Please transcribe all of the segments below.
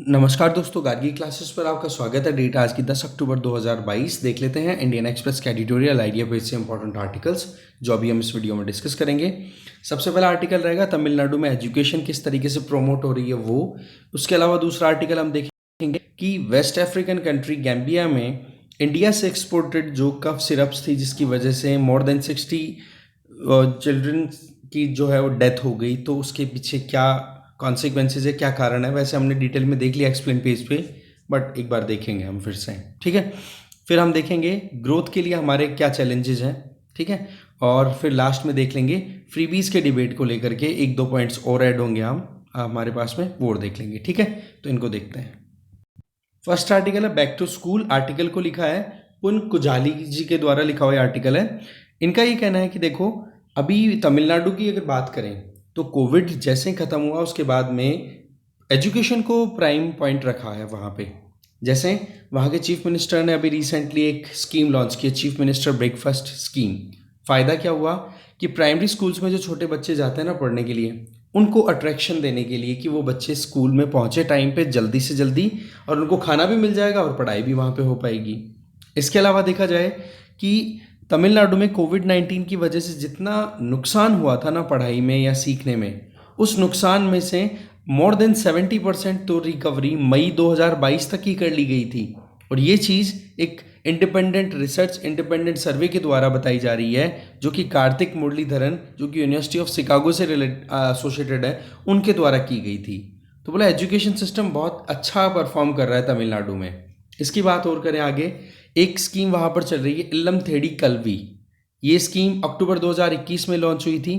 नमस्कार दोस्तों, गार्गी क्लासेस पर आपका स्वागत है। डेट आज की 10 अक्टूबर 2022। देख लेते हैं इंडियन एक्सप्रेस का एडिटोरियल आइडिया पेज से इंपॉर्टेंट आर्टिकल्स जो अभी हम इस वीडियो में डिस्कस करेंगे। सबसे पहला आर्टिकल रहेगा तमिलनाडु में एजुकेशन किस तरीके से प्रमोट हो रही है वो। उसके अलावा दूसरा आर्टिकल हम देखेंगे कि वेस्ट अफ्रीकन कंट्री गैम्बिया में इंडिया से एक्सपोर्टेड जो कफ सिरप्स थी जिसकी वजह से मोर देन 60 चिल्ड्रन की जो है वो डेथ हो गई, तो उसके पीछे क्या कॉन्सिक्वेंसेज है, क्या कारण है। वैसे हमने डिटेल में देख लिया एक्सप्लेन पेज पे, बट एक बार देखेंगे हम फिर से, ठीक है। फिर हम देखेंगे ग्रोथ के लिए हमारे क्या चैलेंजेस हैं, ठीक है। और फिर लास्ट में देख लेंगे फ्रीबीज के डिबेट को लेकर के एक दो पॉइंट्स और ऐड होंगे हम हमारे पास में, वो देख लेंगे, ठीक है। तो इनको देखते हैं। फर्स्ट आर्टिकल है बैक टू स्कूल। आर्टिकल को लिखा है पुन कुजाली जी के द्वारा लिखा हुआ आर्टिकल है। इनका ये कहना है कि देखो, अभी तमिलनाडु की अगर बात करें तो कोविड जैसे ही ख़त्म हुआ उसके बाद में एजुकेशन को प्राइम पॉइंट रखा है वहाँ पे। जैसे वहाँ के चीफ मिनिस्टर ने अभी रिसेंटली एक स्कीम लॉन्च की, चीफ मिनिस्टर ब्रेकफास्ट स्कीम। फ़ायदा क्या हुआ कि प्राइमरी स्कूल्स में जो छोटे बच्चे जाते हैं ना पढ़ने के लिए, उनको अट्रैक्शन देने के लिए कि वो बच्चे स्कूल में पहुँचे टाइम पे जल्दी से जल्दी, और उनको खाना भी मिल जाएगा और पढ़ाई भी वहाँ पे हो पाएगी। इसके अलावा देखा जाए कि तमिलनाडु में कोविड-19 की वजह से जितना नुकसान हुआ था ना पढ़ाई में या सीखने में, उस नुकसान में से मोर देन 70% तो रिकवरी मई 2022 तक ही कर ली गई थी। और ये चीज़ एक इंडिपेंडेंट रिसर्च, इंडिपेंडेंट सर्वे के द्वारा बताई जा रही है, जो कि कार्तिक मुरलीधरन, जो कि यूनिवर्सिटी ऑफ शिकागो से एसोसिएटेड है, उनके द्वारा की गई थी। तो बोला एजुकेशन सिस्टम बहुत अच्छा परफॉर्म कर रहा है तमिलनाडु में। इसकी बात और करें आगे, एक स्कीम वहाँ पर चल रही है इल्लम थेडी कल्वी। ये स्कीम अक्टूबर 2021 में लॉन्च हुई थी।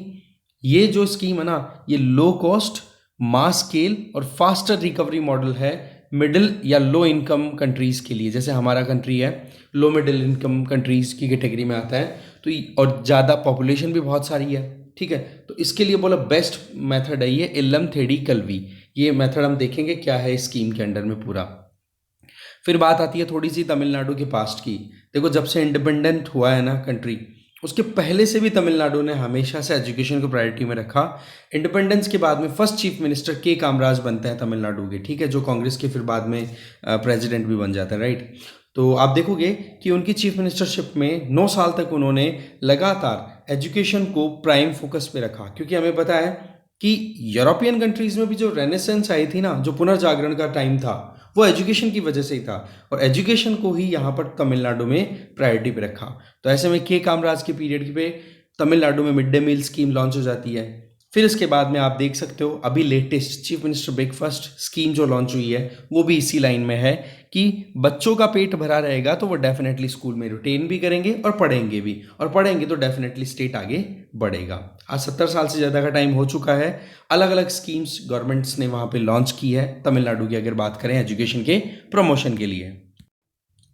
ये जो स्कीम है ना, ये लो कॉस्ट, मास स्केल और फास्टर रिकवरी मॉडल है मिडिल या लो इनकम कंट्रीज़ के लिए। जैसे हमारा कंट्री है लो मिडिल इनकम कंट्रीज़ की कैटेगरी में आता है, तो और ज़्यादा पॉपुलेशन भी बहुत सारी है, ठीक है। तो इसके लिए बोला बेस्ट मेथड है ये इल्लम थेडी कल्वी। ये मेथड हम देखेंगे क्या है इस स्कीम के अंडर में पूरा। फिर बात आती है थोड़ी सी तमिलनाडु के पास्ट की। देखो, जब से इंडिपेंडेंट हुआ है ना कंट्री, उसके पहले से भी तमिलनाडु ने हमेशा से एजुकेशन को प्रायोरिटी में रखा। इंडिपेंडेंस के बाद में फर्स्ट चीफ मिनिस्टर के कामराज बनते हैं तमिलनाडु के, ठीक है, जो कांग्रेस के फिर बाद में प्रेसिडेंट भी बन जाते हैं, राइट। तो आप देखोगे कि उनकी चीफ मिनिस्टरशिप में 9 साल तक उन्होंने लगातार एजुकेशन को प्राइम फोकस पे रखा, क्योंकि हमें पता है कि यूरोपियन कंट्रीज़ में भी जो रेनेसेंस आई थी ना, जो पुनर्जागरण का टाइम था, वो एजुकेशन की वजह से ही था। और एजुकेशन को ही यहाँ पर तमिलनाडु में प्रायोरिटी पे रखा। तो ऐसे में के कामराज के पीरियड पे तमिलनाडु में mid day meal scheme launch हो जाती है। फिर इसके बाद में आप देख सकते हो अभी latest chief minister breakfast scheme जो लॉन्च हुई है, वो भी इसी लाइन में है कि बच्चों का पेट भरा रहेगा तो वो डेफिनेटली स्कूल में रिटेन भी करेंगे और पढ़ेंगे भी, और पढ़ेंगे तो डेफिनेटली स्टेट आगे बढ़ेगा। आज 70 साल से ज़्यादा का टाइम हो चुका है। अलग अलग स्कीम्स गवर्नमेंट्स ने वहाँ पे लॉन्च की है तमिलनाडु की, अगर बात करें एजुकेशन के प्रमोशन के लिए।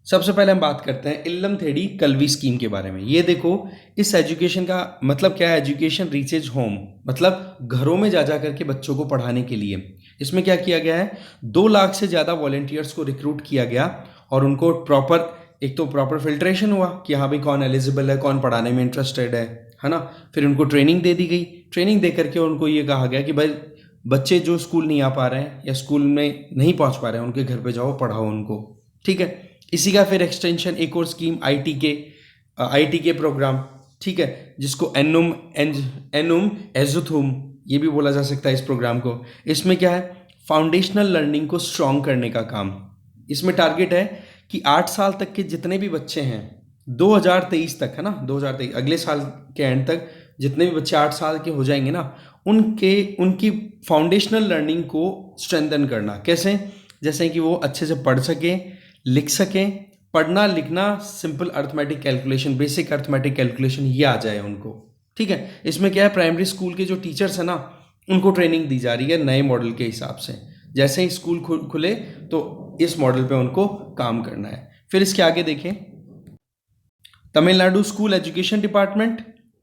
सबसे पहले हम बात करते हैं इल्लम थेडी कल्वी स्कीम के बारे में। ये देखो, इस एजुकेशन का मतलब क्या है, एजुकेशन रीचेज होम, मतलब घरों में जा जा करके बच्चों को पढ़ाने के लिए। इसमें क्या किया गया है, 2 लाख से ज़्यादा वॉलेंटियर्स को रिक्रूट किया गया और उनको प्रॉपर, एक तो प्रॉपर फिल्ट्रेशन हुआ कि हाँ भाई कौन एलिजिबल है, कौन पढ़ाने में इंटरेस्टेड है ना। फिर उनको ट्रेनिंग दे दी गई। ट्रेनिंग दे करके उनको ये कहा गया कि भाई बच्चे जो स्कूल नहीं आ पा रहे हैं या स्कूल में नहीं पहुंच पा रहे हैं, उनके घर पे जाओ, पढ़ाओ उनको, ठीक है। इसी का फिर एक्सटेंशन एक और स्कीम आईटी के प्रोग्राम, ठीक है, जिसको एनुम एजुथुम ये भी बोला जा सकता है इस प्रोग्राम को। इसमें क्या है, फाउंडेशनल लर्निंग को स्ट्रॉन्ग करने का काम। इसमें टारगेट है कि 8 साल तक के जितने भी बच्चे हैं 2023 तक, है ना, 2023 अगले साल के एंड तक जितने भी बच्चे 8 साल के हो जाएंगे ना, उनकी फाउंडेशनल लर्निंग को स्ट्रेंथन करना। कैसे, जैसे कि वो अच्छे से पढ़ सकें, लिख सकें, पढ़ना लिखना, simple arithmetic calculation, basic arithmetic calculation ये आ जाए उनको, ठीक है। इसमें क्या है, प्राइमरी स्कूल के जो टीचर्स हैं ना, उनको ट्रेनिंग दी जा रही है नए मॉडल के हिसाब से। जैसे ही स्कूल खुले तो इस मॉडल पे उनको काम करना है। फिर इसके आगे देखें, Tamil Nadu school education department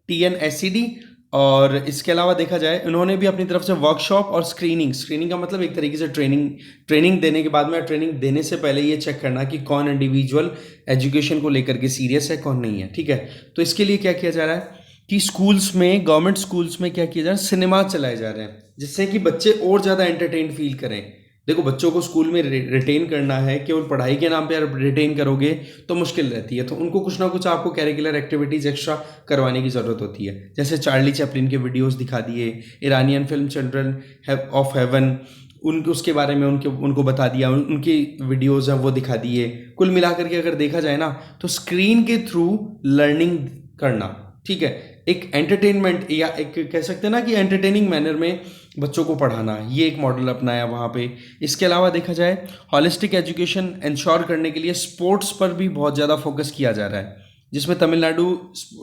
TNSED, और इसके अलावा देखा जाए उन्होंने भी अपनी तरफ से वर्कशॉप और स्क्रीनिंग का मतलब एक तरीके से ट्रेनिंग देने के बाद में, ट्रेनिंग देने से पहले ये चेक करना कि कौन इंडिविजुअल एजुकेशन को लेकर के सीरियस है, कौन नहीं है, ठीक है। तो इसके लिए क्या किया जा रहा है कि स्कूल्स में, गवर्नमेंट स्कूल्स में क्या किया जा रहा है, सिनेमा चलाए जा रहे हैं, जिससे कि बच्चे और ज़्यादा एंटरटेन फील करें। देखो बच्चों को स्कूल में रिटेन करना है, केवल पढ़ाई के नाम पे अगर रिटेन करोगे तो मुश्किल रहती है, तो उनको कुछ ना कुछ आपको कैरिकुलर एक्टिविटीज़ एक्स्ट्रा करवाने की ज़रूरत होती है। जैसे चार्ली चैपलिन के वीडियोस दिखा दिए, Iranian film children of haven उनके उसके बारे में उनको बता दिया, उनकी वीडियोज़ हैं वो दिखा दिए। कुल मिलाकर के अगर देखा जाए ना तो स्क्रीन के थ्रू लर्निंग करना, ठीक है, एक एंटरटेनमेंट या एक कह सकते हैं ना कि एंटरटेनिंग मैनर में बच्चों को पढ़ाना, ये एक मॉडल अपनाया वहाँ पे। इसके अलावा देखा जाए हॉलिस्टिक एजुकेशन इंश्योर करने के लिए स्पोर्ट्स पर भी बहुत ज़्यादा फोकस किया जा रहा है, जिसमें तमिलनाडु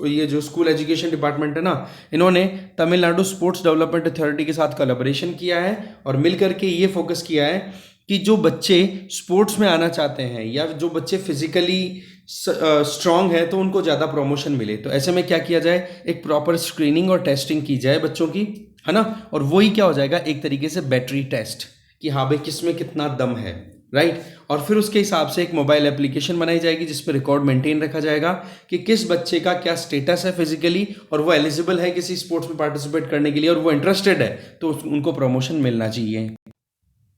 ये जो स्कूल एजुकेशन डिपार्टमेंट है ना, इन्होंने तमिलनाडु स्पोर्ट्स डेवलपमेंट अथॉरिटी के साथ कोलैबोरेशन किया है और मिलकर के ये फोकस किया है कि जो बच्चे स्पोर्ट्स में आना चाहते हैं या जो बच्चे फिजिकली स्ट्रांग है तो उनको ज़्यादा प्रमोशन मिले। तो ऐसे में क्या किया जाए, एक प्रॉपर स्क्रीनिंग और टेस्टिंग की जाए बच्चों की, है ना, और वही क्या हो जाएगा एक तरीके से बैटरी टेस्ट कि हाँ भाई किस में कितना दम है, राइट। और फिर उसके हिसाब से एक मोबाइल एप्लीकेशन बनाई जाएगी जिस पर रिकॉर्ड मेंटेन रखा जाएगा कि किस बच्चे का क्या स्टेटस है फिजिकली और वो एलिजिबल है किसी स्पोर्ट्स में पार्टिसिपेट करने के लिए और वो इंटरेस्टेड है तो उनको प्रमोशन मिलना चाहिए,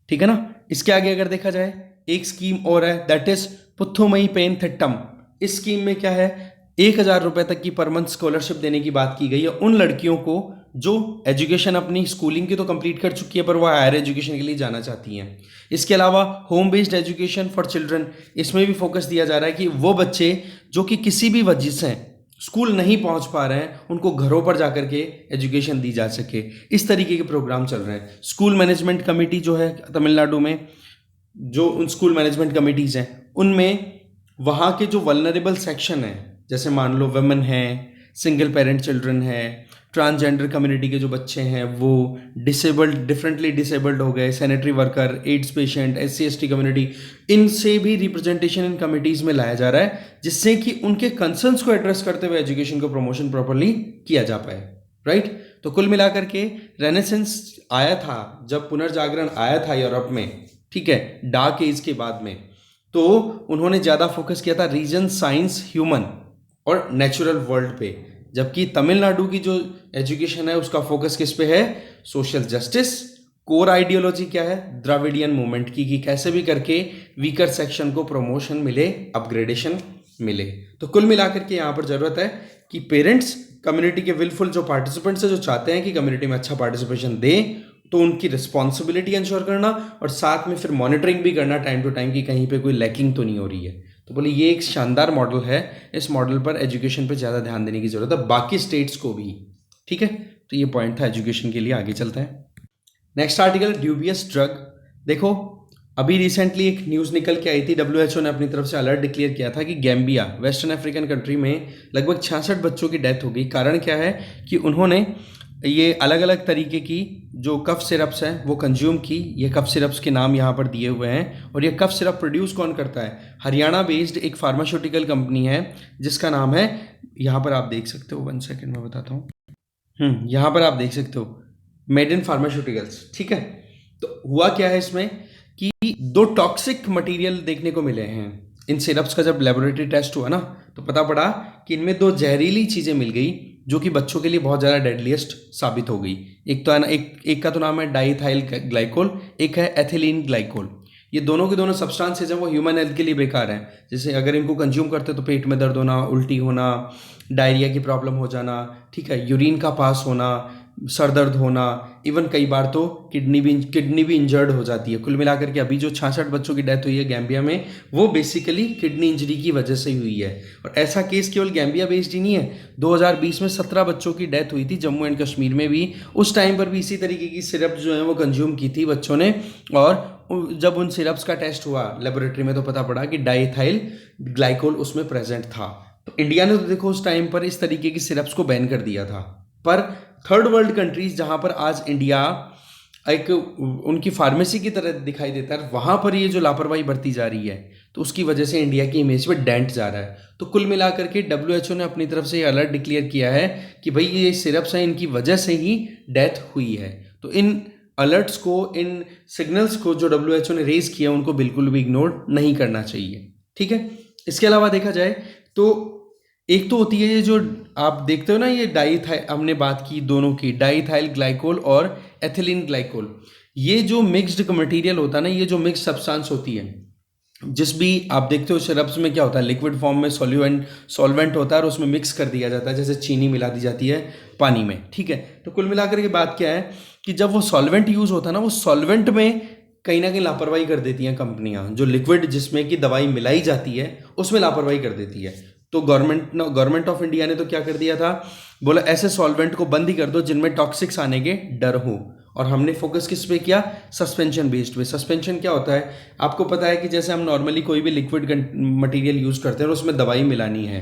ठीक है ना। इसके आगे अगर देखा जाए एक स्कीम और है, दैट इज पुथुमई पेन थिट्टम। इस स्कीम में क्या है, 1,000 रुपए तक की पर मंथ स्कॉलरशिप देने की बात की गई है उन लड़कियों को जो एजुकेशन अपनी स्कूलिंग की तो कंप्लीट कर चुकी है पर वह हायर एजुकेशन के लिए जाना चाहती हैं। इसके अलावा home based education for children, इसमें भी फोकस दिया जा रहा है कि वो बच्चे जो कि किसी भी वजह से स्कूल नहीं पहुंच पा रहे हैं उनको घरों पर जाकर के एजुकेशन दी जा सके। इस तरीके के प्रोग्राम चल रहे हैं। स्कूल मैनेजमेंट कमेटी जो है तमिलनाडु में, जो उन स्कूल मैनेजमेंट कमेटीज़ हैं उनमें वहाँ के जो वल्नरेबल सेक्शन है, जैसे मान लो वुमेन है, सिंगल पेरेंट चिल्ड्रन है, ट्रांसजेंडर कम्युनिटी के जो बच्चे हैं वो डिसेबल्ड, डिफरेंटली डिसेबल्ड हो गए, sanitary worker, ads patient, SC ST community, इनसे भी रिप्रेजेंटेशन इन कमिटीज़ में लाया जा रहा है जिससे कि उनके कंसर्न्स को एड्रेस करते हुए एजुकेशन को प्रमोशन प्रॉपरली किया जा पाए, राइट। तो कुल मिलाकर के रेनेसेंस आया था जब पुनर्जागरण आया था यूरोप में, ठीक है, डार्क एज के बाद में, तो उन्होंने ज़्यादा फोकस किया था रीजन, साइंस, ह्यूमन और नेचुरल वर्ल्ड पे, जबकि तमिलनाडु की जो एजुकेशन है उसका फोकस किस पे है, सोशल जस्टिस। कोर आइडियोलॉजी क्या है, द्राविडियन मूवमेंट की, कि कैसे भी करके वीकर सेक्शन को प्रमोशन मिले, अपग्रेडेशन मिले। तो कुल मिलाकर के यहाँ पर जरूरत है कि पेरेंट्स कम्युनिटी के विलफुल जो पार्टिसिपेंट्स है जो चाहते हैं कि कम्युनिटी में अच्छा पार्टिसिपेशन दे, तो उनकी रिस्पॉन्सिबिलिटी इंश्योर करना और साथ में फिर मॉनिटरिंग भी करना टाइम टू टाइम कि कहीं पे कोई लैकिंग तो नहीं हो रही है। तो बोले ये एक शानदार मॉडल है, इस मॉडल पर एजुकेशन पर ज़्यादा ध्यान देने की जरूरत है, बाकी स्टेट्स को भी, ठीक है। तो ये पॉइंट था एजुकेशन के लिए। आगे चलते हैं। Next article, dubious drug. देखो अभी रिसेंटली एक न्यूज़ निकल के आई थी, WHO ने अपनी तरफ से अलर्ट डिक्लेयर किया था कि गैम्बिया, वेस्टर्न अफ्रीकन कंट्री में लगभग 66 बच्चों की डेथ हो गई। कारण क्या है कि उन्होंने ये अलग अलग तरीके की जो कफ सिरप्स हैं वो कंज्यूम की। ये कफ सिरप्स के नाम यहाँ पर दिए हुए हैं और ये कफ सिरप प्रोड्यूस कौन करता है, हरियाणा बेस्ड एक फार्मास्यूटिकल कंपनी है जिसका नाम है, यहाँ पर आप देख सकते हो, 1 सेकेंड में बताता हूँ, यहाँ पर आप देख सकते हो मेड इन फार्मास्यूटिकल्स, ठीक है। तो हुआ क्या है इसमें कि 2 टॉक्सिक मटेरियल देखने को मिले हैं इन सिरप्स का। जब लेबोरेटरी टेस्ट हुआ ना तो पता पड़ा कि इनमें 2 जहरीली चीज़ें मिल गई जो कि बच्चों के लिए बहुत ज़्यादा डेडलीस्ट साबित हो गई। एक तो है ना, एक का तो नाम है डाईथाइल ग्लाइकोल, एक है एथिलीन ग्लाइकोल। ये दोनों के दोनों सब्सटेंसेज हैं वो ह्यूमन हेल्थ के लिए बेकार हैं। जैसे अगर इनको कंज्यूम करते तो पेट में दर्द होना, उल्टी होना, डायरिया की प्रॉब्लम हो जाना, ठीक है, यूरिन का पास होना, सर दर्द होना, इवन कई बार तो किडनी भी इंजर्ड हो जाती है। कुल मिलाकर के अभी जो 66 बच्चों की डेथ हुई है गैम्बिया में वो बेसिकली किडनी इंजरी की वजह से हुई है। और ऐसा केस केवल गैम्बिया बेस्ड ही नहीं है, 2020 में 17 बच्चों की डेथ हुई थी जम्मू एंड कश्मीर में भी। उस टाइम पर भी इसी तरीके की सिरप जो है वो कंज्यूम की थी बच्चों ने, और जब उन सिरप्स का टेस्ट हुआ लेबोरेटरी में तो पता पड़ा कि डाईथाइल ग्लाइकोल उसमें प्रेजेंट था। तो इंडिया ने तो देखो उस टाइम पर इस तरीके की सिरप्स को बैन कर दिया था, पर थर्ड वर्ल्ड कंट्रीज जहां पर आज इंडिया एक उनकी फार्मेसी की तरह दिखाई देता है, वहां पर ये जो लापरवाही बरती जा रही है तो उसकी वजह से इंडिया की इमेज पे डेंट जा रहा है। तो कुल मिलाकर के WHO ने अपनी तरफ से ये अलर्ट डिक्लेयर किया है कि भाई ये सिरप्स हैं, इनकी वजह से ही डेथ हुई है। तो इन अलर्ट्स को, इन सिग्नल्स को जो WHO ने रेज किया उनको बिल्कुल भी इग्नोर नहीं करना चाहिए, ठीक है। इसके अलावा देखा जाए तो एक तो होती है ये जो आप देखते हो ना, ये डाईथाइल, हमने बात की दोनों की, डाईथाइल ग्लाइकोल और एथिलीन ग्लाइकोल। ये जो मिक्स्ड मटेरियल होता है ना, ये जो मिक्स सब्सटेंस होती है, जिस भी आप देखते हो सिरप्स में क्या होता है, लिक्विड फॉर्म में सॉल्वेंट होता है और उसमें मिक्स कर दिया जाता है, जैसे चीनी मिला दी जाती है पानी में, ठीक है। तो कुल मिलाकर के बात क्या है कि जब वो सॉल्वेंट यूज होता है ना, वो सॉल्वेंट में कहीं ना कहीं लापरवाही कर देती हैं कंपनियां, जो लिक्विड जिसमें कि दवाई मिलाई जाती है उसमें लापरवाही कर देती है। तो गवर्नमेंट ऑफ इंडिया ने तो क्या कर दिया था, बोला ऐसे सॉल्वेंट को बंद ही कर दो जिनमें टॉक्सिक्स आने के डर हो। और हमने फोकस किस पे किया, सस्पेंशन बेस्ड पे। सस्पेंशन क्या होता है, आपको पता है कि जैसे हम नॉर्मली कोई भी लिक्विड मटेरियल यूज करते हैं और उसमें दवाई मिलानी है,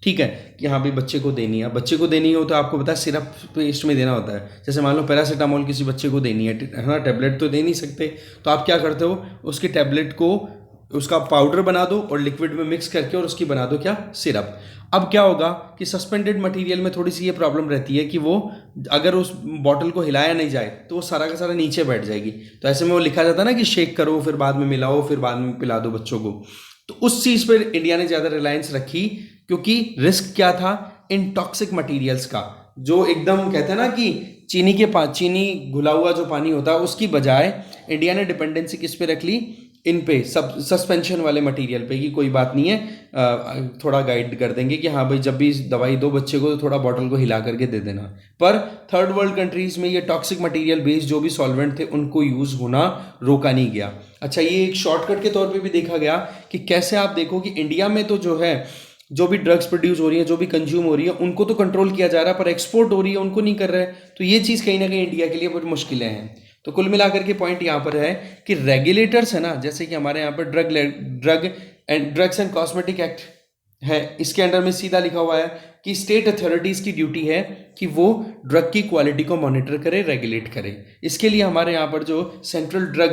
ठीक है, कि हाँ भाई बच्चे को देनी है, बच्चे को देनी हो तो आपको पता है सिरप पेस्ट में देना होता है। जैसे मान लो पैरासीटामोल किसी बच्चे को देनी है ना, टैबलेट तो दे नहीं सकते, तो आप क्या करते हो, उसकी टैबलेट को उसका पाउडर बना दो और लिक्विड में मिक्स करके और उसकी बना दो क्या, सिरप। अब क्या होगा कि सस्पेंडेड मटेरियल में थोड़ी सी ये प्रॉब्लम रहती है कि वो अगर उस बॉटल को हिलाया नहीं जाए तो वो सारा का सारा नीचे बैठ जाएगी। तो ऐसे में वो लिखा जाता है ना कि शेक करो, फिर बाद में मिलाओ, फिर बाद में पिला दो बच्चों को। तो उस चीज़ पर इंडिया ने ज़्यादा रिलायंस रखी, क्योंकि रिस्क क्या था, इन टॉक्सिक मटीरियल्स का, जो एकदम कहते हैं ना कि चीनी घुला हुआ जो पानी होता है उसकी बजाय इंडिया ने डिपेंडेंसी किस पे रख ली, इन पे सब सस्पेंशन वाले मटेरियल पे, कि कोई बात नहीं है, थोड़ा गाइड कर देंगे कि हाँ भाई जब भी दवाई दो बच्चे को तो थोड़ा बॉटल को हिला करके दे देना। पर थर्ड वर्ल्ड कंट्रीज में ये टॉक्सिक मटेरियल बेस्ड जो भी सॉल्वेंट थे उनको यूज होना रोका नहीं गया। अच्छा, ये एक शॉर्टकट के तौर पे भी देखा गया कि कैसे, आप देखो कि इंडिया में तो जो है जो भी ड्रग्स प्रोड्यूस हो रही है, जो भी कंज्यूम हो रही है, उनको तो कंट्रोल किया जा रहा है, पर एक्सपोर्ट हो रही है उनको नहीं कर रहे। तो ये चीज़ कहीं ना कहीं इंडिया के लिए बहुत मुश्किलें हैं। तो कुल मिलाकर के पॉइंट यहाँ पर है कि रेगुलेटर्स है ना, जैसे कि हमारे यहाँ पर ड्रग्स एंड कॉस्मेटिक एक्ट है, इसके अंडर में सीधा लिखा हुआ है कि स्टेट अथॉरिटीज़ की ड्यूटी है कि वो ड्रग की क्वालिटी को मॉनिटर करे, रेगुलेट करे। इसके लिए हमारे यहाँ पर जो सेंट्रल ड्रग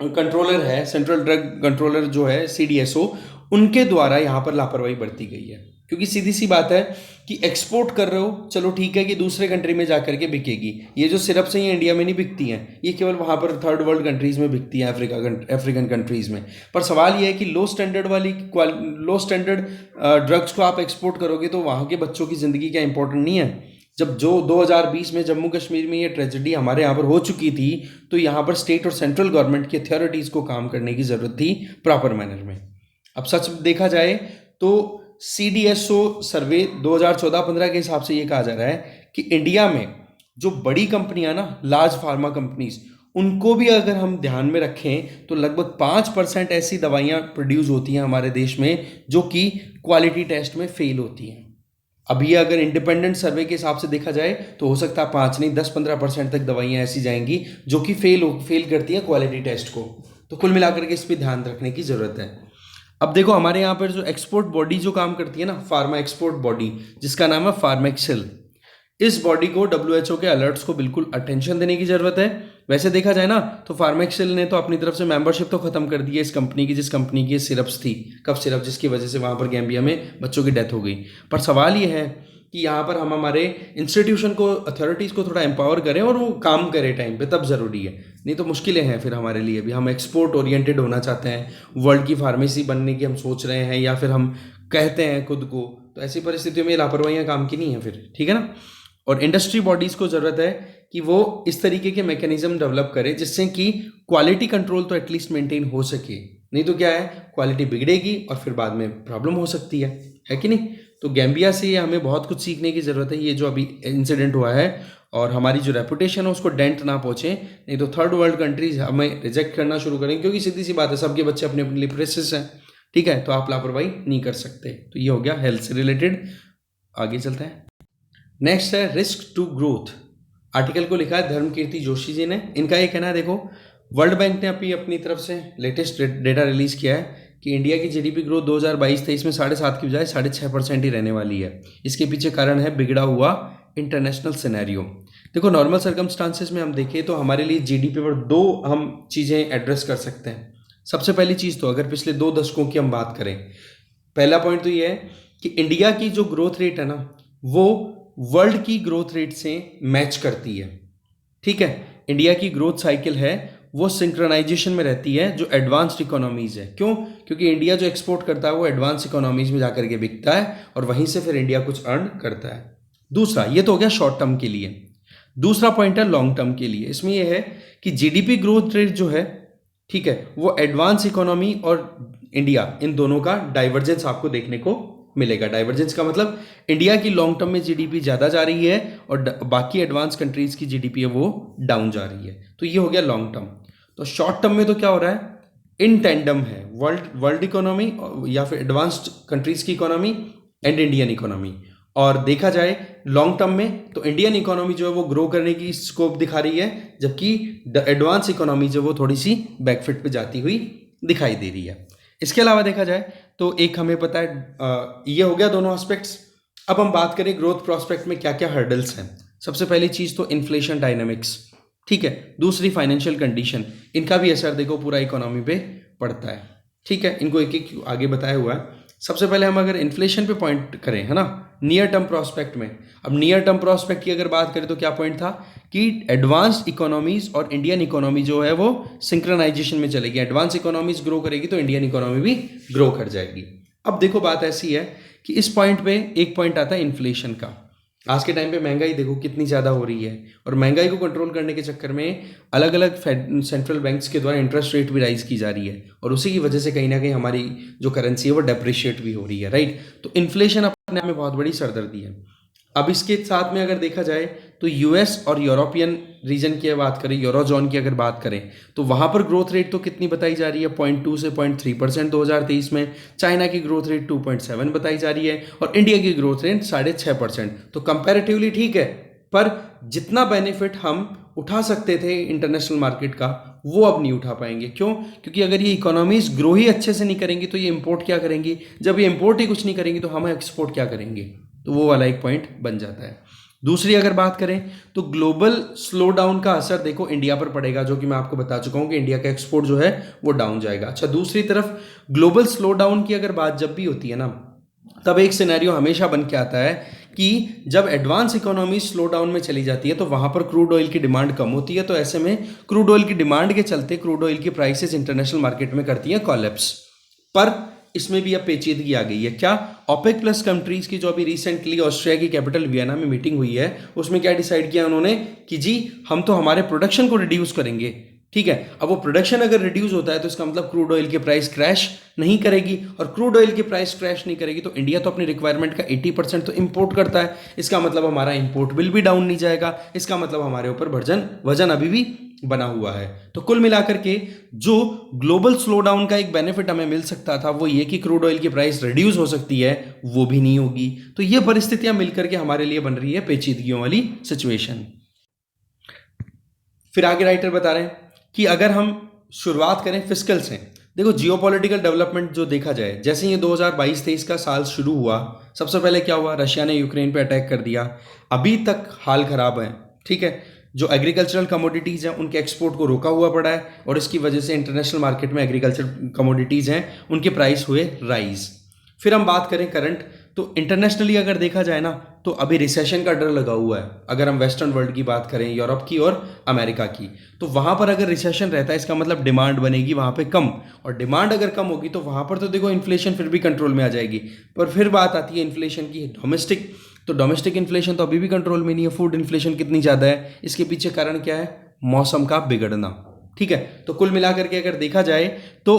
कंट्रोलर जो है CDSO, उनके द्वारा यहाँ पर लापरवाही बरती गई है। क्योंकि सीधी सी बात है कि एक्सपोर्ट कर रहे हो, चलो ठीक है कि दूसरे कंट्री में जाकर के बिकेगी, ये जो सिरप्स हैं ये इंडिया में नहीं बिकती हैं, ये केवल वहाँ पर थर्ड वर्ल्ड कंट्रीज़ में बिकती हैं, अफ्रीकन कंट्रीज़ में। पर सवाल ये है कि लो स्टैंडर्ड ड्रग्स को आप एक्सपोर्ट करोगे तो वहाँ के बच्चों की ज़िंदगी क्या इंपॉर्टेंट नहीं है। जब जो 2020 में जम्मू कश्मीर में ये ट्रेजेडी हमारे यहाँ पर हो चुकी थी, तो यहाँ पर स्टेट और सेंट्रल गवर्नमेंट की अथॉरिटीज़ को काम करने की ज़रूरत थी प्रॉपर मैनर में। अब सच देखा जाए तो CDSO सर्वे 2014-15 के हिसाब से ये कहा जा रहा है कि इंडिया में जो बड़ी कंपनियां ना, लार्ज फार्मा कंपनीज, उनको भी अगर हम ध्यान में रखें तो लगभग 5% ऐसी दवाइयां प्रोड्यूस होती हैं हमारे देश में जो कि क्वालिटी टेस्ट में फेल होती हैं। अब ये अगर इंडिपेंडेंट सर्वे के हिसाब से देखा जाए तो हो सकता है 5 नहीं 10-15% तक दवाइयां ऐसी जाएंगी जो कि फेल करती हैं क्वालिटी टेस्ट को। तो कुल मिलाकर के इस पर ध्यान रखने की ज़रूरत है। अब देखो हमारे यहाँ पर जो एक्सपोर्ट बॉडी जो काम करती है ना, फार्मा एक्सपोर्ट बॉडी, जिसका नाम है फार्मेक्सिल, इस बॉडी को WHO के अलर्ट्स को बिल्कुल अटेंशन देने की जरूरत है। वैसे देखा जाए ना तो फार्मेक्सिल ने तो अपनी तरफ से मेंबरशिप तो खत्म कर दी है इस कंपनी की, जिस कंपनी की सिरप्स थी, कफ सिरप, जिसकी वजह से वहाँ पर गैम्बिया में बच्चों की डेथ हो गई। पर सवाल ये है कि यहाँ पर हम हमारे इंस्टीट्यूशन को, अथॉरिटीज़ को थोड़ा एम्पावर करें और वो काम करे टाइम पे, तब ज़रूरी है। नहीं तो मुश्किलें हैं फिर हमारे लिए भी। हम एक्सपोर्ट ओरिएंटेड होना चाहते हैं, वर्ल्ड की फार्मेसी बनने की हम सोच रहे हैं, या फिर हम कहते हैं खुद को, तो ऐसी परिस्थितियों में लापरवाहियाँ काम की नहीं है फिर, ठीक है ना। और इंडस्ट्री बॉडीज़ को ज़रूरत है कि वो इस तरीके के मैकेनिज्म डेवलप करें जिससे कि क्वालिटी कंट्रोल तो एटलीस्ट मेंटेन हो सके। नहीं तो क्या है, क्वालिटी बिगड़ेगी और फिर बाद में प्रॉब्लम हो सकती है कि नहीं। तो गैम्बिया से हमें बहुत कुछ सीखने की ज़रूरत है, ये जो अभी इंसिडेंट हुआ है, और हमारी जो रेपुटेशन है उसको डेंट ना पहुँचे, नहीं तो थर्ड वर्ल्ड कंट्रीज हमें रिजेक्ट करना शुरू करेंगे। क्योंकि सीधी सी बात है, सबके बच्चे अपने अपने लिए प्रेशियस हैं, ठीक है, तो आप लापरवाही नहीं कर सकते। तो ये हो गया हेल्थ से रिलेटेड। आगे चलते हैं। नेक्स्ट है रिस्क टू ग्रोथ। आर्टिकल को लिखा है धर्मकीर्ति जोशी जी ने। इनका ये कहना है, देखो वर्ल्ड बैंक ने अपनी तरफ से लेटेस्ट डेटा रिलीज किया है कि इंडिया की GDP ग्रोथ 2022-23 में 7.5 की बजाय 6.5% ही रहने वाली है। इसके पीछे कारण है बिगड़ा हुआ इंटरनेशनल सिनेरियो। देखो नॉर्मल सर्कमस्टांसेस में हम देखें तो हमारे लिए GDP पर 2 हम चीज़ें एड्रेस कर सकते हैं। सबसे पहली चीज़ तो अगर पिछले 2 दशकों की हम बात करें, पहला पॉइंट तो ये है कि इंडिया की जो ग्रोथ रेट है ना, वो वर्ल्ड की ग्रोथ रेट से मैच करती है, ठीक है। इंडिया की ग्रोथ साइकिल है वो सिंक्रोनाइजेशन में रहती है जो एडवांस्ड इकोनॉमीज है। क्यों? क्योंकि इंडिया जो एक्सपोर्ट करता है वो एडवांस इकोनॉमीज में जाकर के बिकता है और वहीं से फिर इंडिया कुछ अर्न करता है। दूसरा, ये तो हो गया शॉर्ट टर्म के लिए। दूसरा पॉइंट है लॉन्ग टर्म के लिए, इसमें यह है कि जीडीपी ग्रोथ रेट जो है, ठीक है, वो एडवांस इकोनॉमी और इंडिया इन दोनों का डाइवर्जेंस आपको देखने को मिलेगा। डाइवर्जेंस का मतलब इंडिया की लॉन्ग टर्म में जीडीपी ज़्यादा जा रही है और बाकी एडवांस कंट्रीज की जीडीपी है वो डाउन जा रही है। तो ये हो गया लॉन्ग टर्म। तो शॉर्ट टर्म में तो क्या हो रहा है, इन टेंडम है वर्ल्ड इकोनॉमी या फिर एडवांस्ड कंट्रीज की इकोनॉमी एंड इंडियन इकोनॉमी। और देखा जाए लॉन्ग टर्म में तो इंडियन इकोनॉमी जो है वो ग्रो करने की स्कोप दिखा रही है, जबकि द एडवांस इकोनॉमी जो वो थोड़ी सी बैकफिट पे जाती हुई दिखाई दे रही है। इसके अलावा देखा जाए तो एक हमें पता है ये हो गया दोनों एस्पेक्ट्स। अब हम बात करें ग्रोथ प्रोस्पेक्ट में क्या क्या हर्डल्स हैं। सबसे पहली चीज़ तो इन्फ्लेशन डायनामिक्स, ठीक है। दूसरी फाइनेंशियल कंडीशन, इनका भी असर देखो पूरा इकोनॉमी पे पड़ता है, ठीक है। इनको एक एक आगे बताया हुआ है। सबसे पहले हम अगर इन्फ्लेशन पे पॉइंट करें, है ना, नियर टर्म प्रोस्पेक्ट में। अब नियर टर्म प्रोस्पेक्ट की अगर बात करें तो क्या पॉइंट था कि एडवांस्ड इकोनॉमीज और इंडियन इकोनॉमी जो है वो सिंक्रोनाइजेशन में चलेगी। एडवांस इकोनॉमीज ग्रो करेगी तो इंडियन इकोनॉमी भी ग्रो कर जाएगी। अब देखो बात ऐसी है कि इस पॉइंट पे एक पॉइंट आता है इन्फ्लेशन का। आज के टाइम पे महंगाई देखो कितनी ज़्यादा हो रही है, और महंगाई को कंट्रोल करने के चक्कर में अलग अलग सेंट्रल बैंक्स के द्वारा इंटरेस्ट रेट भी राइज की जा रही है, और उसी की वजह से कहीं ना कहीं हमारी जो करेंसी है वो डेप्रिशिएट भी हो रही है, राइट। तो इन्फ्लेशन अपने आप में बहुत बड़ी सरदर्दी है। अब इसके साथ में अगर देखा जाए तो यूएस और यूरोपियन रीजन की बात करें, यूरोजोन की अगर बात करें तो वहाँ पर ग्रोथ रेट तो कितनी बताई जा रही है, 0.2 से 0.3% 2023 में। चाइना की ग्रोथ रेट 2.7 बताई जा रही है, और इंडिया की ग्रोथ रेट 6.5%। तो कंपैरेटिवली ठीक है, पर जितना बेनिफिट हम उठा सकते थे इंटरनेशनल मार्केट का वो अब नहीं उठा पाएंगे। क्यों? क्योंकि अगर ये इकोनॉमीज ग्रो ही अच्छे से नहीं करेंगी तो ये इंपोर्ट क्या करेंगी, जब ये इंपोर्ट ही कुछ नहीं करेंगी तो हम एक्सपोर्ट क्या करेंगे। तो वो वाला एक पॉइंट बन जाता है। दूसरी अगर बात करें तो ग्लोबल स्लो डाउन का असर देखो इंडिया पर पड़ेगा, जो कि मैं आपको बता चुका हूं कि इंडिया का एक्सपोर्ट जो है वो डाउन जाएगा। अच्छा, दूसरी तरफ ग्लोबल स्लो डाउन की अगर बात जब भी होती है ना, तब एक सिनेरियो हमेशा बन के आता है कि जब एडवांस इकोनॉमी स्लो डाउन में चली जाती है तो वहां पर क्रूड ऑयल की डिमांड कम होती है। तो ऐसे में क्रूड ऑयल की डिमांड के चलते क्रूड ऑयल की प्राइसेस इंटरनेशनल मार्केट में करती है कॉलेप्स। पर इसमें भी अब पेचीदगी आ गई है। क्या? ओपेक प्लस कंट्रीज की जो अभी रिसेंटली ऑस्ट्रिया की कैपिटल वियना में मीटिंग हुई है, उसमें क्या डिसाइड किया उन्होंने कि जी हम तो हमारे प्रोडक्शन को रिड्यूस करेंगे, ठीक है। अब वो प्रोडक्शन अगर रिड्यूस होता है तो इसका मतलब क्रूड ऑयल की प्राइस क्रैश नहीं करेगी, और क्रूड ऑयल की प्राइस क्रैश नहीं करेगी तो इंडिया तो अपनी रिक्वायरमेंट का 80% तो इंपोर्ट करता है। इसका मतलब हमारा इंपोर्ट बिल भी डाउन नहीं जाएगा, इसका मतलब हमारे ऊपर वजन अभी भी बना हुआ है। तो कुल मिलाकर के जो ग्लोबल स्लो डाउन का एक बेनिफिट हमें मिल सकता था वो ये कि क्रूड ऑयल की प्राइस रिड्यूस हो सकती है, वो भी नहीं होगी। तो ये परिस्थितियां मिलकर के हमारे लिए बन रही है पेचीदगियों वाली सिचुएशन। फिर आगे राइटर बता रहे हैं कि अगर हम शुरुआत करें फिस्कल से, देखो जियोपॉलिटिकल डेवलपमेंट जो देखा जाए, जैसे ये 2022-23 का साल शुरू हुआ, सबसे पहले क्या हुआ, रशिया ने यूक्रेन पे अटैक कर दिया। अभी तक हाल खराब है, ठीक है। जो एग्रीकल्चरल कमोडिटीज़ हैं उनके एक्सपोर्ट को रोका हुआ पड़ा है, और इसकी वजह से इंटरनेशनल मार्केट में एग्रीकल्चर कमोडिटीज़ हैं उनके प्राइस हुए राइज। फिर हम बात करें करंट, तो इंटरनेशनली अगर देखा जाए ना तो अभी रिसेशन का डर लगा हुआ है। अगर हम वेस्टर्न वर्ल्ड की बात करें, यूरोप की और अमेरिका की, तो वहाँ पर अगर रिसेशन रहता है इसका मतलब डिमांड बनेगी वहाँ पे कम, और डिमांड अगर कम होगी तो वहाँ पर तो देखो इन्फ्लेशन फिर भी कंट्रोल में आ जाएगी। पर फिर बात आती है इन्फ्लेशन की डोमेस्टिक, तो डोमेस्टिक इन्फ्लेशन तो अभी भी कंट्रोल में नहीं है। फूड इन्फ्लेशन कितनी ज़्यादा है, इसके पीछे कारण क्या है, मौसम का बिगड़ना, ठीक है। तो कुल मिलाकर के अगर देखा जाए तो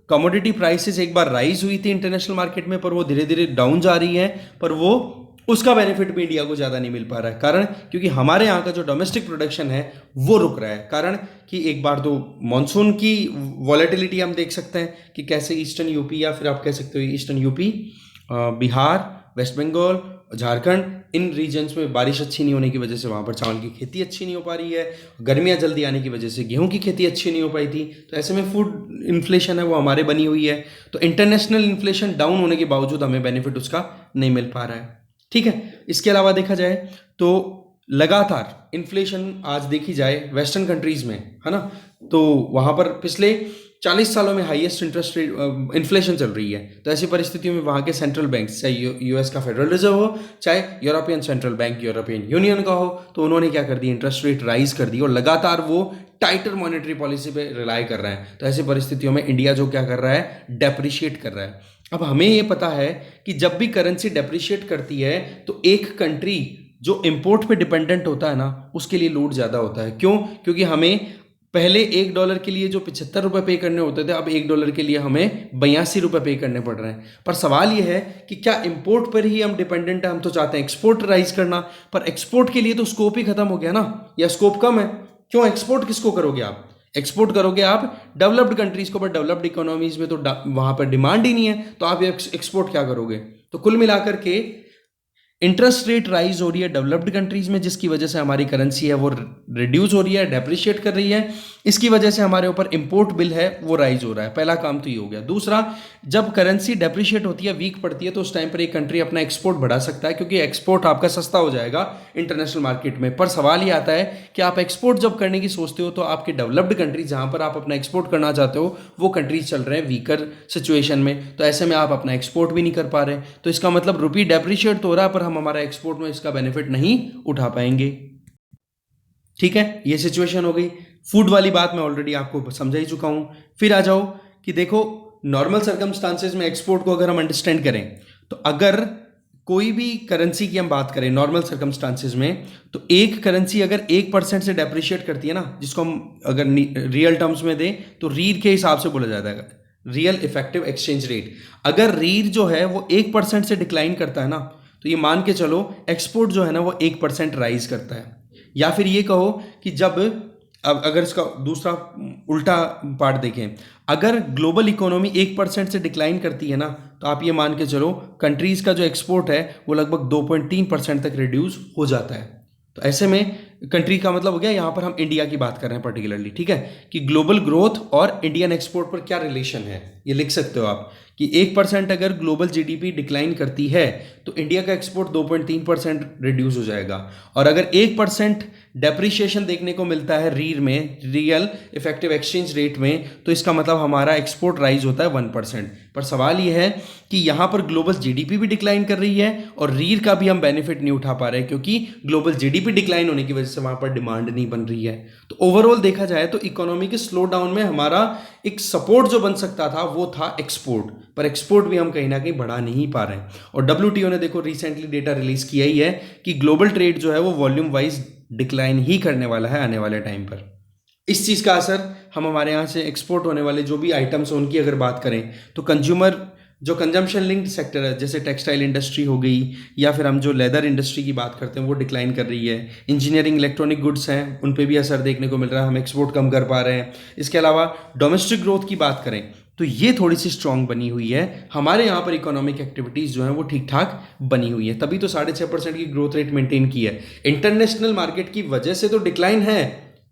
कमोडिटी प्राइसेस एक बार राइज हुई थी इंटरनेशनल मार्केट में, पर वो धीरे धीरे डाउन जा रही है, पर वो उसका बेनिफिट भी इंडिया को ज़्यादा नहीं मिल पा रहा है। कारण क्योंकि हमारे यहाँ का जो डोमेस्टिक प्रोडक्शन है वो रुक रहा है। कारण कि एक बार तो मॉनसून की वॉलेटिलिटी हम देख सकते हैं कि कैसे ईस्टर्न यूपी, या फिर आप कह सकते हो eastern UP, Bihar, west Bengal, Jharkhand, इन रीजन्स में बारिश अच्छी नहीं होने की वजह से वहाँ पर चावल की खेती अच्छी नहीं हो पा रही है। गर्मियाँ जल्दी आने की वजह से गेहूं की खेती अच्छी नहीं हो पाई थी। तो ऐसे में फूड इन्फ्लेशन है वो हमारे बनी हुई है। तो इंटरनेशनल इन्फ्लेशन डाउन होने के बावजूद हमें बेनिफिट उसका नहीं मिल पा रहा है, ठीक है। इसके अलावा देखा जाए तो लगातार इन्फ्लेशन आज देखी जाए वेस्टर्न कंट्रीज में, है ना, तो वहाँ पर पिछले 40 सालों में हाईएस्ट इंटरेस्ट रेट इन्फ्लेशन चल रही है। तो ऐसी परिस्थितियों में वहाँ के सेंट्रल बैंक, चाहे यूएस का फेडरल रिजर्व हो, चाहे European central bank European union का हो, तो उन्होंने क्या कर दी, इंटरेस्ट रेट राइज कर दी, और लगातार वो टाइटर मॉनेटरी पॉलिसी पे रिलाई कर रहे हैं। तो ऐसी परिस्थितियों में इंडिया जो क्या कर रहा है, डेप्रिशिएट कर रहा है। अब हमें ये पता है कि जब भी करेंसी डेप्रिशिएट करती है तो एक कंट्री जो इम्पोर्ट पे डिपेंडेंट होता है ना उसके लिए लोड ज़्यादा होता है। क्यों? क्योंकि हमें पहले $1 के लिए जो 75 रुपये पे करने होते थे, अब $1 के लिए हमें 82 रुपये पे करने पड़ रहे हैं। पर सवाल ये है कि क्या इम्पोर्ट पर ही हम डिपेंडेंट है? हम तो चाहते हैं एक्सपोर्ट राइज करना, पर एक्सपोर्ट के लिए तो स्कोप ही खत्म हो गया ना, या स्कोप कम है। क्यों? एक्सपोर्ट किसको करोगे आप? एक्सपोर्ट करोगे आप डेवलप्ड कंट्रीज को, पर डेवलप्ड इकोनॉमीज में तो वहां पर डिमांड ही नहीं है, तो आप एक्सपोर्ट क्या करोगे? तो कुल मिलाकर के इंटरेस्ट रेट राइज हो रही है डेवलप्ड कंट्रीज में, जिसकी वजह से हमारी करेंसी है वो रिड्यूस हो रही है, डेप्रिशिएट कर रही है। इसकी वजह से हमारे ऊपर इंपोर्ट बिल है वो राइज हो रहा है। पहला काम तो ये हो गया। दूसरा, जब करेंसी डेप्रिशिएट होती है, वीक पड़ती है, तो उस टाइम पर एक कंट्री अपना एक्सपोर्ट बढ़ा सकता है, क्योंकि एक्सपोर्ट आपका सस्ता हो जाएगा इंटरनेशनल मार्केट में। पर सवाल ये आता है कि आप एक्सपोर्ट जब करने की सोचते हो तो आपके डेवलप्ड कंट्रीज जहां पर आप अपना एक्सपोर्ट करना चाहते हो वो कंट्रीज चल रहे हैं वीकर सिचुएशन में, तो ऐसे में आप अपना एक्सपोर्ट भी नहीं कर पा रहे। तो इसका मतलब रुपी डेप्रिशिएट तो हो रहा है, पर हम हमारा एक्सपोर्ट में इसका बेनिफिट नहीं उठा पाएंगे। ठीक है, ये सिचुएशन हो गई। फूड वाली बात मैं ऑलरेडी आपको समझा ही चुका हूं। फिर आ जाओ कि देखो, नॉर्मल सर्कमस्टांसेस में एक्सपोर्ट को अगर हम अंडरस्टैंड करें, तो अगर कोई भी करेंसी की हम बात करें नॉर्मल सर्कमस्टांसेस में, तो एक करेंसी अगर 1% से डेप्रिशिएट करती है ना, जिसको हम अगर रियल टर्म्स में दें तो रीर के हिसाब से बोला जाता है, रियल इफेक्टिव एक्सचेंज रेट। अगर रीर जो है वो 1% से डिक्लाइन करता है ना, तो ये मान के चलो एक्सपोर्ट जो है ना वो 1% राइज करता है। या फिर ये कहो कि जब, अब अगर इसका दूसरा उल्टा पार्ट देखें, अगर ग्लोबल इकोनॉमी 1% से डिक्लाइन करती है ना, तो आप ये मान के चलो कंट्रीज का जो एक्सपोर्ट है वो लगभग 2.3% तक रिड्यूस हो जाता है। तो ऐसे में कंट्री का मतलब हो गया, यहां पर हम इंडिया की बात कर रहे हैं पर्टिकुलरली, ठीक है, कि ग्लोबल ग्रोथ और इंडियन एक्सपोर्ट पर क्या रिलेशन है, ये लिख सकते हो आप कि 1% अगर ग्लोबल जीडीपी डिक्लाइन करती है तो इंडिया का एक्सपोर्ट 2.3% रिड्यूस हो जाएगा। और अगर 1% डेप्रिशिएशन देखने को मिलता है रीर में, रियल इफेक्टिव एक्सचेंज रेट में, तो इसका मतलब हमारा एक्सपोर्ट राइज होता है 1%। पर सवाल यह है कि यहां पर ग्लोबल जीडीपी भी डिक्लाइन कर रही है और रीर का भी हम बेनिफिट नहीं उठा पा रहे, क्योंकि ग्लोबल जीडीपी डिक्लाइन होने की वजह से वहां पर डिमांड नहीं बन रही है। तो ओवरऑल देखा जाए तो इकोनॉमी के स्लो डाउन में हमारा एक सपोर्ट जो बन सकता था वो था एक्सपोर्ट, पर एक्सपोर्ट भी हम कहीं ना कहीं बढ़ा नहीं पा रहे हैं। और डब्ल्यूटीओ ने देखो रिसेंटली डेटा रिलीज किया ही है कि ग्लोबल ट्रेड जो है वो वॉल्यूम वाइज डिक्लाइन ही करने वाला है आने वाले टाइम पर। इस चीज़ का असर हम हमारे यहाँ से एक्सपोर्ट होने वाले जो भी आइटम्स हैं उनकी अगर बात करें, तो कंज्यूमर जो कंजम्पशन लिंक्ड सेक्टर है, जैसे टेक्सटाइल इंडस्ट्री हो गई, या फिर हम जो लेदर इंडस्ट्री की बात करते हैं वो डिक्लाइन कर रही है। इंजीनियरिंग इलेक्ट्रॉनिक गुड्स हैं, उन पे भी असर देखने को मिल रहा है, हम एक्सपोर्ट कम कर पा रहे हैं। इसके अलावा डोमेस्टिक ग्रोथ की बात करें तो ये थोड़ी सी स्ट्रांग बनी हुई है, हमारे यहाँ पर इकोनॉमिक एक्टिविटीज़ जो है वो ठीक ठाक बनी हुई है, तभी तो 6.5% की ग्रोथ रेट मेंटेन की है। इंटरनेशनल मार्केट की वजह से तो डिक्लाइन है,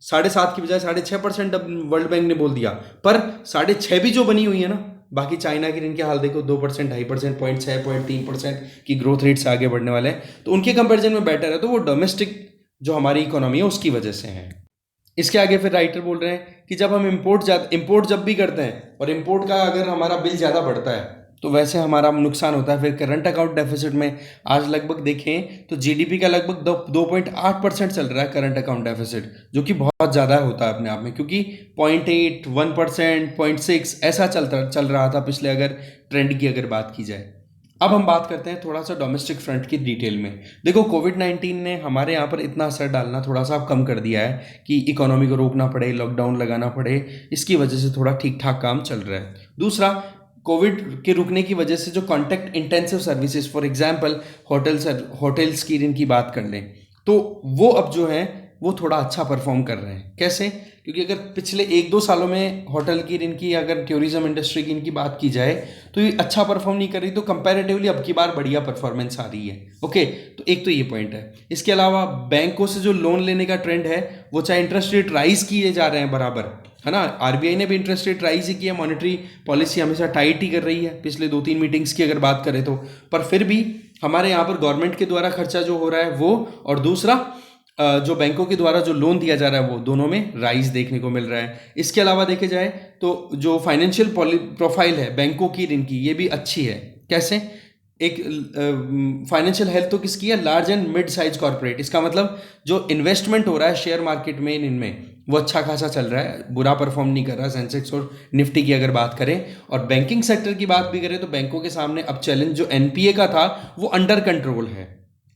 7.5 की बजाय 6.5% अब वर्ल्ड बैंक ने बोल दिया, पर 6.5 भी जो बनी हुई है ना, बाकी चाइना की इनके हाल देखो 2%, 2.5%, 0.6, 0.3% की ग्रोथ रेट से आगे बढ़ने वाले हैं, तो उनके कंपेरिजन में बेटर है। तो वो डोमेस्टिक जो हमारी इकोनॉमी है उसकी वजह से है। इसके आगे फिर राइटर बोल रहे हैं कि जब हम इंपोर्ट जब भी करते हैं और इंपोर्ट का अगर हमारा बिल ज़्यादा बढ़ता है तो वैसे हमारा नुकसान होता है। फिर करंट अकाउंट डेफिसिट में आज लगभग देखें तो जीडीपी का लगभग 2.8% चल रहा है करंट अकाउंट डेफिसिट, जो कि बहुत ज़्यादा होता है अपने आप में, क्योंकि 0.8, 1%, 0.6 ऐसा चल रहा था पिछले अगर ट्रेंड की अगर बात की जाए। अब हम बात करते हैं थोड़ा सा डोमेस्टिक फ्रंट की डिटेल में। देखो, कोविड-19 ने हमारे यहाँ पर इतना असर डालना थोड़ा सा कम कर दिया है कि इकोनॉमी को रोकना पड़े, लॉकडाउन लगाना पड़े, इसकी वजह से थोड़ा ठीक ठाक काम चल रहा है। दूसरा, कोविड के रुकने की वजह से जो contact intensive services, for example hotels की इनकी बात कर लें, तो वो अब जो है वो थोड़ा अच्छा परफॉर्म कर रहे हैं। कैसे? क्योंकि अगर पिछले 1-2 सालों में होटल की इनकी, अगर टूरिज्म इंडस्ट्री की इनकी बात की जाए तो ये अच्छा परफॉर्म नहीं कर रही, तो कंपैरेटिवली अब की बार बढ़िया परफॉर्मेंस आ रही है। ओके, तो एक तो ये पॉइंट है। इसके अलावा बैंकों से जो लोन लेने का ट्रेंड है वो चाहे इंटरेस्ट रेट राइज किए जा रहे हैं बराबर, है ना, आरबीआई ने भी इंटरेस्ट रेट राइज ही किया, मॉनेटरी पॉलिसी हमेशा टाइट ही कर रही है पिछले 2-3 मीटिंग्स की अगर बात करें तो, पर फिर भी हमारे यहाँ पर गवर्नमेंट के द्वारा खर्चा जो हो रहा है वो, और दूसरा जो बैंकों के द्वारा जो लोन दिया जा रहा है वो, दोनों में राइज देखने को मिल रहा है। इसके अलावा देखे जाए तो जो फाइनेंशियल प्रोफाइल है बैंकों की इनकी, ये भी अच्छी है। कैसे? एक फाइनेंशियल हेल्थ तो किसकी है? Large and mid size corporate. इसका मतलब जो इन्वेस्टमेंट हो रहा है शेयर मार्केट में इनमें, वो अच्छा खासा चल रहा है, बुरा परफॉर्म नहीं कर रहा सेंसेक्स और निफ्टी की अगर बात करें। और बैंकिंग सेक्टर की बात भी करें तो बैंकों के सामने अब चैलेंज जो एनपीए का था वो अंडर कंट्रोल है।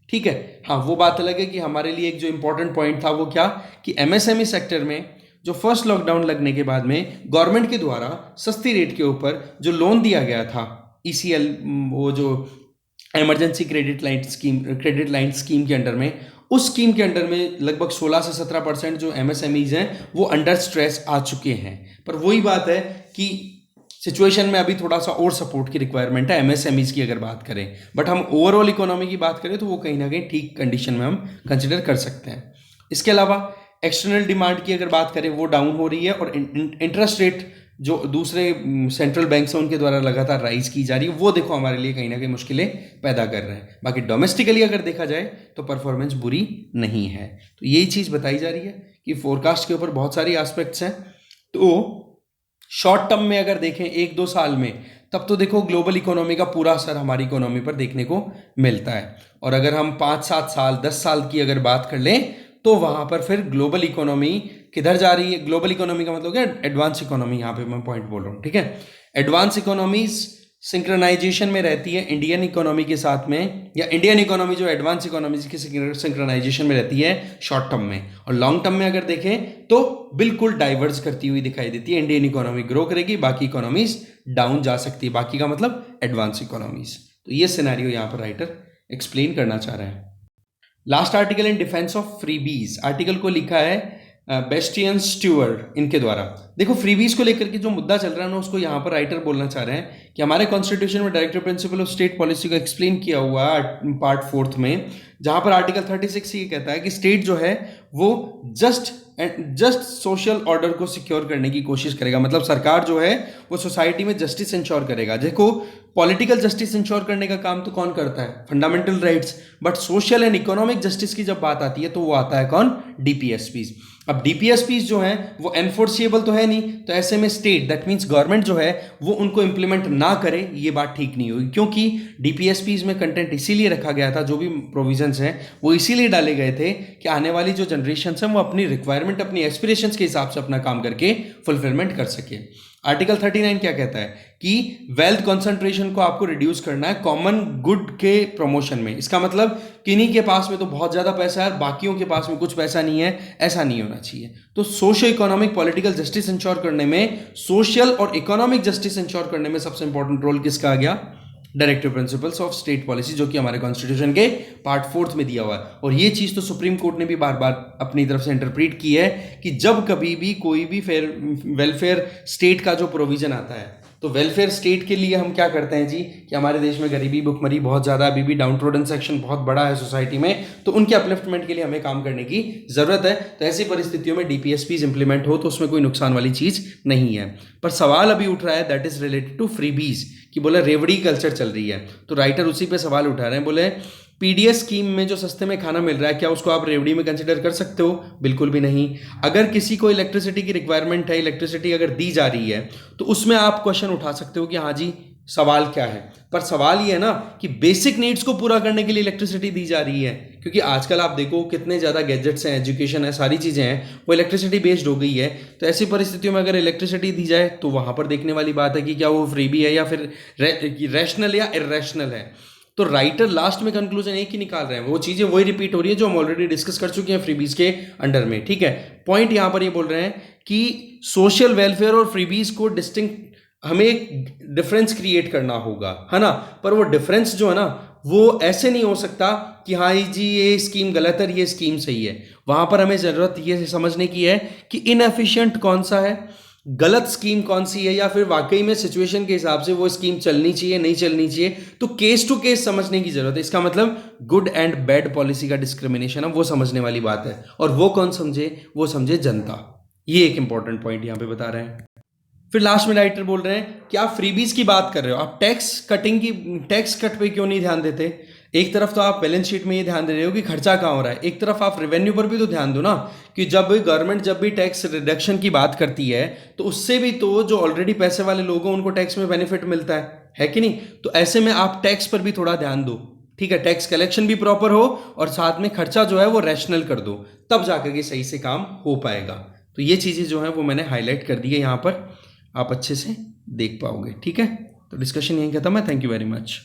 ठीक है। हाँ, वो बात अलग है कि हमारे लिए एक जो इंपॉर्टेंट पॉइंट था वो क्या, कि एमएसएमई सेक्टर में जो फर्स्ट लॉकडाउन लगने के बाद में गवर्नमेंट के द्वारा सस्ती रेट के ऊपर जो लोन दिया गया था, ईसीएल, वो जो इमरजेंसी क्रेडिट लाइन स्कीम के अंडर में, उस स्कीम के अंडर में लगभग 16 से 17% जो एमएसएमईज हैं वो अंडर स्ट्रेस आ चुके हैं। पर वही बात है कि सिचुएशन में अभी थोड़ा सा और सपोर्ट की रिक्वायरमेंट है एमएसएमईज की अगर बात करें, बट हम ओवरऑल इकोनॉमी की बात करें तो वो कहीं ना कहीं ठीक कंडीशन में हम कंसिडर कर सकते हैं। इसके अलावा एक्सटर्नल डिमांड की अगर बात करें वो डाउन हो रही है, और इंटरेस्ट रेट जो दूसरे सेंट्रल बैंक से उनके द्वारा लगातार राइज की जा रही है, वो देखो हमारे लिए कहीं ना कहीं मुश्किलें पैदा कर रहे हैं। बाकी डोमेस्टिकली अगर देखा जाए तो परफॉर्मेंस बुरी नहीं है। तो यही चीज़ बताई जा रही है कि फोरकास्ट के ऊपर बहुत सारी एस्पेक्ट्स हैं। तो शॉर्ट टर्म में अगर देखें 1-2 साल में, तब तो देखो ग्लोबल इकोनॉमी का पूरा असर हमारी इकोनॉमी पर देखने को मिलता है। और अगर हम 5-7 साल 10 साल की अगर बात कर लें तो वहां पर फिर ग्लोबल इकोनॉमी किधर जा रही है। ग्लोबल इकोनॉमी का मतलब क्या, एडवांस इकोनॉमी, यहाँ पे मैं पॉइंट बोल रहा हूँ, ठीक है। एडवांस इकोनॉमीज सिंक्रोनाइजेशन में रहती है इंडियन इकोनॉमी के साथ में, या इंडियन इकोनॉमी जो एडवांस इकोनॉमीज की सिंक्रोनाइजेशन में रहती है शॉर्ट टर्म में। और लॉन्ग टर्म में अगर देखें तो बिल्कुल डाइवर्स करती हुई दिखाई देती है। इंडियन इकोनॉमी ग्रो करेगी, बाकी इकोनॉमीज डाउन जा सकती है, बाकी का मतलब एडवांस इकोनॉमीज। तो ये सिनेरियो यहाँ पर राइटर एक्सप्लेन करना चाह रहे हैं। Last article in defence of freebies, article को लिखा है बेस्टियन स्टूअर्ट इनके द्वारा। देखो फ्रीबीज को लेकर के जो मुद्दा चल रहा है ना, उसको यहाँ पर राइटर बोलना चाह रहे हैं कि हमारे कॉन्स्टिट्यूशन में directive principle of state policy को एक्सप्लेन किया हुआ पार्ट 4 में, जहां पर आर्टिकल 36 ये कहता है कि स्टेट जो है वो जस्ट सोशल ऑर्डर को सिक्योर करने की कोशिश करेगा। मतलब सरकार जो है वो सोसाइटी में जस्टिस इंश्योर करेगा। देखो पॉलिटिकल जस्टिस इंश्योर करने का काम तो कौन करता है, fundamental rights, but social and economic justice की जब बात आती है तो वो आता है कौन, डीपीएसपीज। अब डीपीएसपीज जो है वो एनफोर्सिएबल तो है नहीं, तो ऐसे में स्टेट दैट मीन्स गवर्नमेंट जो है वो उनको इंप्लीमेंट ना करे, ये बात ठीक नहीं होगी। क्योंकि डीपीएसपीज में कंटेंट इसीलिए रखा गया था, जो भी प्रोविजंस हैं वो इसीलिए डाले गए थे कि आने वाली जो जनरेशन है वो अपनी रिक्वायरमेंट, अपनी एस्पिरेशंस के हिसाब से अपना काम करके फुलफिलमेंट कर सके। आर्टिकल 39 क्या कहता है कि वेल्थ कंसंट्रेशन को आपको रिड्यूस करना है कॉमन गुड के प्रमोशन में। इसका मतलब किन्हीं के पास में तो बहुत ज्यादा पैसा है, बाकियों के पास में कुछ पैसा नहीं है, ऐसा नहीं होना चाहिए। तो socio economic political justice ensure करने में, सोशल और इकोनॉमिक जस्टिस इंश्योर करने में सबसे इंपॉर्टेंट रोल किसका आ गया, directive principles of state policy, जो कि हमारे कॉन्स्टिट्यूशन के पार्ट 4 में दिया हुआ है। और ये चीज तो सुप्रीम कोर्ट ने भी बार बार अपनी तरफ से इंटरप्रीट की है कि जब कभी भी कोई भी वेलफेयर स्टेट का जो प्रोविजन आता है, तो वेलफेयर स्टेट के लिए हम क्या करते हैं जी, कि हमारे देश में गरीबी भुखमरी बहुत ज़्यादा, अभी भी डाउन ट्रोडन सेक्शन बहुत बड़ा है सोसाइटी में, तो उनके अपलिफ्टमेंट के लिए हमें काम करने की ज़रूरत है। तो ऐसी परिस्थितियों में डीपीएसपीज इंप्लीमेंट हो तो उसमें कोई नुकसान वाली चीज़ नहीं है। पर सवाल अभी उठ रहा है that is related to freebies, कि बोले रेवड़ी कल्चर चल रही है। तो राइटर उसी पे सवाल उठा रहे हैं, बोले पीडीएस स्कीम में जो सस्ते में खाना मिल रहा है, क्या उसको आप रेवड़ी में कंसिडर कर सकते हो? बिल्कुल भी नहीं। अगर किसी को इलेक्ट्रिसिटी की रिक्वायरमेंट है, इलेक्ट्रिसिटी अगर दी जा रही है, तो उसमें आप क्वेश्चन उठा सकते हो कि हाँ जी सवाल क्या है। पर सवाल ये है ना कि बेसिक नीड्स को पूरा करने के लिए इलेक्ट्रिसिटी दी जा रही है, क्योंकि आजकल आप देखो कितने ज़्यादा गैजेट्स हैं, एजुकेशन है, सारी चीज़ें हैं, वो इलेक्ट्रिसिटी बेस्ड हो गई है। तो ऐसी परिस्थितियों में अगर इलेक्ट्रिसिटी दी जाए तो वहाँ पर देखने वाली बात है कि क्या वो फ्री भी है या फिर रैशनल या इरेशनल है। तो राइटर लास्ट में कंक्लूजन एक ही निकाल रहे हैं, वो चीज़ें वही रिपीट हो रही है जो हम ऑलरेडी डिस्कस कर चुके हैं फ्रीबीज के अंडर में, ठीक है। पॉइंट यहाँ पर ये बोल रहे हैं कि सोशल वेलफेयर और फ्रीबीज को डिस्टिंक्ट हमें एक डिफरेंस क्रिएट करना होगा, है ना। पर वो डिफरेंस जो है ना वो ऐसे नहीं हो सकता कि हाँ जी ये स्कीम गलत है, ये स्कीम सही है। वहां पर हमें जरूरत ये समझने की है कि इनएफिशिएंट कौन सा है, गलत स्कीम कौन सी है, या फिर वाकई में सिचुएशन के हिसाब से वो स्कीम चलनी चाहिए नहीं चलनी चाहिए। तो केस टू केस समझने की जरूरत है। इसका मतलब गुड एंड बैड पॉलिसी का डिस्क्रिमिनेशन है, वो समझने वाली बात है। और वो कौन समझे, वो समझे जनता। ये एक इंपॉर्टेंट पॉइंट यहां पे बता रहे हैं। फिर लास्ट में राइटर बोल रहे हैं कि आप फ्रीबीज की बात कर रहे हो, आप टैक्स कट पे क्यों नहीं ध्यान देते? एक तरफ तो आप बैलेंस शीट में ये ध्यान दे रहे हो कि खर्चा कहाँ हो रहा है, एक तरफ आप रेवेन्यू पर भी तो ध्यान दो ना, कि जब गवर्नमेंट जब भी टैक्स रिडक्शन की बात करती है तो उससे भी तो जो ऑलरेडी पैसे वाले लोग हैं उनको टैक्स में बेनिफिट मिलता है कि नहीं। तो ऐसे में आप टैक्स पर भी थोड़ा ध्यान दो, ठीक है। टैक्स कलेक्शन भी प्रॉपर हो और साथ में खर्चा जो है वो रैशनल कर दो, तब जाकर के सही से काम हो पाएगा। तो ये चीज़ें जो है वो मैंने हाईलाइट कर दी है यहाँ पर, आप अच्छे से देख पाओगे, ठीक है। तो डिस्कशन यहीं खत्म है। Thank you very much.